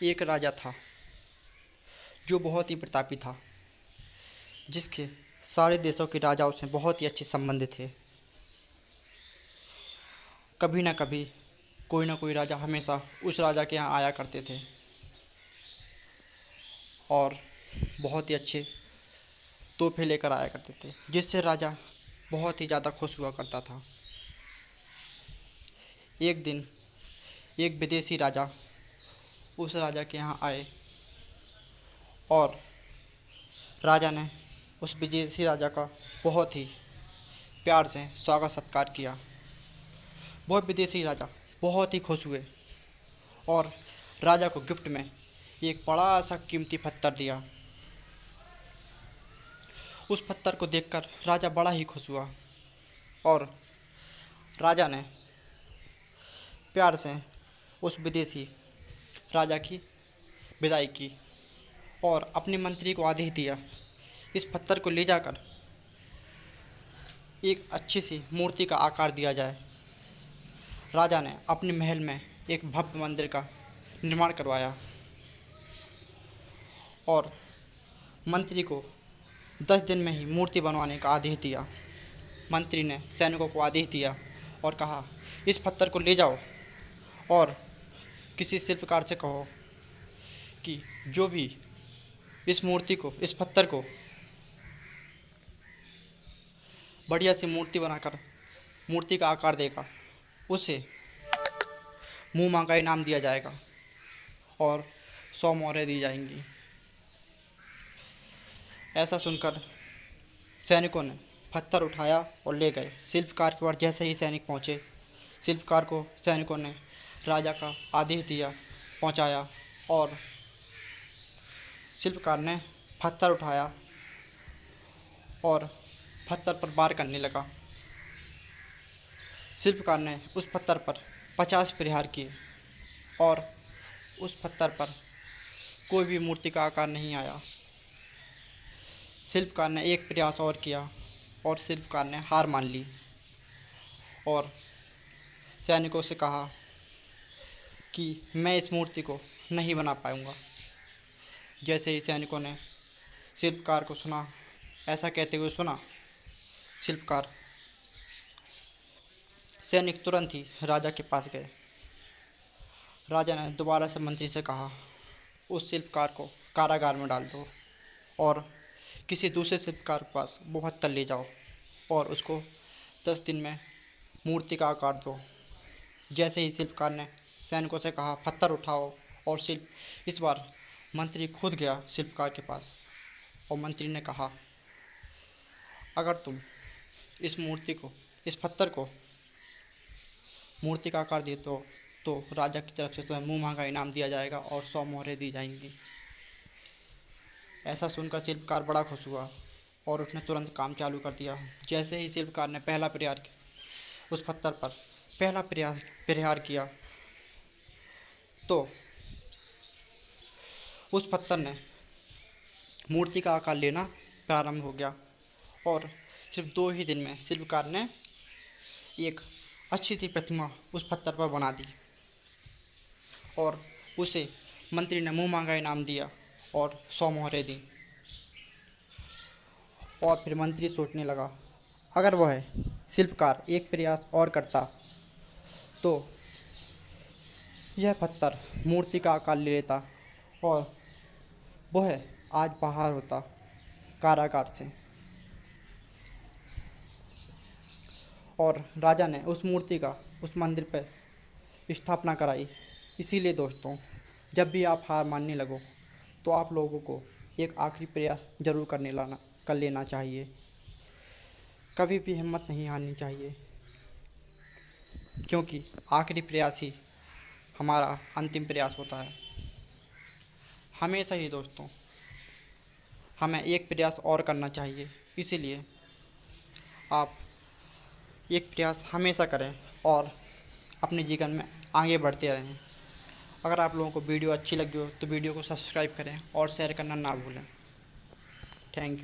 एक राजा था जो बहुत ही प्रतापी था, जिसके सारे देशों के राजाओं से बहुत ही अच्छे संबंध थे। कभी ना कभी कोई ना कोई राजा हमेशा उस राजा के यहाँ आया करते थे और बहुत ही अच्छे तोहफे लेकर आया करते थे, जिससे राजा बहुत ही ज़्यादा खुश हुआ करता था। एक दिन एक विदेशी राजा उस राजा के यहाँ आए और राजा ने उस विदेशी राजा का बहुत ही प्यार से स्वागत सत्कार किया। वह विदेशी राजा बहुत ही खुश हुए और राजा को गिफ्ट में एक बड़ा सा कीमती पत्थर दिया। उस पत्थर को देखकर राजा बड़ा ही खुश हुआ और राजा ने प्यार से उस विदेशी राजा की विदाई की और अपने मंत्री को आदेश दिया, इस पत्थर को ले जाकर एक अच्छी सी मूर्ति का आकार दिया जाए। राजा ने अपने महल में एक भव्य मंदिर का निर्माण करवाया और मंत्री को 10 दिन में ही मूर्ति बनवाने का आदेश दिया। मंत्री ने सैनिकों को आदेश दिया और कहा, इस पत्थर को ले जाओ और किसी शिल्पकार से कहो कि जो भी इस पत्थर को बढ़िया सी मूर्ति बनाकर मूर्ति का आकार देगा, उसे मुँह मांगा इनाम दिया जाएगा और 100 मोहरें दी जाएंगी। ऐसा सुनकर सैनिकों ने पत्थर उठाया और ले गए। शिल्पकार के पास जैसे ही सैनिक पहुँचे, शिल्पकार को सैनिकों ने राजा का आदेश दिया, पहुँचाया और शिल्पकार ने पत्थर उठाया और पत्थर पर वार करने लगा। शिल्पकार ने उस पत्थर पर 50 प्रहार किए और उस पत्थर पर कोई भी मूर्ति का आकार नहीं आया। शिल्पकार ने एक प्रयास और किया और शिल्पकार ने हार मान ली और सैनिकों से कहा कि मैं इस मूर्ति को नहीं बना पाऊंगा। जैसे ही सैनिकों ने शिल्पकार को सुना, ऐसा कहते हुए सुना, सैनिक तुरंत ही राजा के पास गए। राजा ने दोबारा से मंत्री से कहा, उस शिल्पकार को कारागार में डाल दो और किसी दूसरे शिल्पकार के पास वो पत्थर ले जाओ और उसको 10 दिन में मूर्ति का आकार दो। जैसे ही शिल्पकार ने सैनिकों से कहा, पत्थर उठाओ, और इस बार मंत्री खुद गया शिल्पकार के पास और मंत्री ने कहा, अगर तुम इस पत्थर को मूर्ति का आकार दे तो राजा की तरफ से तुम्हें मुँह मांगा इनाम दिया जाएगा और 100 मोहरें दी जाएंगी। ऐसा सुनकर शिल्पकार बड़ा खुश हुआ और उसने तुरंत काम चालू कर दिया। जैसे ही शिल्पकार ने उस पत्थर पर पहला प्रहार किया तो उस पत्थर ने मूर्ति का आकार लेना प्रारंभ हो गया और सिर्फ 2 ही दिन में शिल्पकार ने एक अच्छी सी प्रतिमा उस पत्थर पर बना दी और उसे मंत्री ने मुँह मांगा इनाम दिया और 100 मोहरें दी। और फिर मंत्री सोचने लगा, अगर वह शिल्पकार एक प्रयास और करता तो यह पत्थर मूर्ति का आकार ले लेता और वह आज बाहर होता कारागार से। और राजा ने उस मूर्ति का उस मंदिर पर स्थापना कराई। इसीलिए दोस्तों, जब भी आप हार मानने लगो तो आप लोगों को एक आखिरी प्रयास ज़रूर कर लेना चाहिए। कभी भी हिम्मत नहीं हारनी चाहिए, क्योंकि आखिरी प्रयास ही हमारा अंतिम प्रयास होता है। हमेशा ही दोस्तों हमें एक प्रयास और करना चाहिए। इसीलिए आप एक प्रयास हमेशा करें और अपने जीवन में आगे बढ़ते रहें। अगर आप लोगों को वीडियो अच्छी लगी हो तो वीडियो को सब्सक्राइब करें और शेयर करना ना भूलें। Thank you.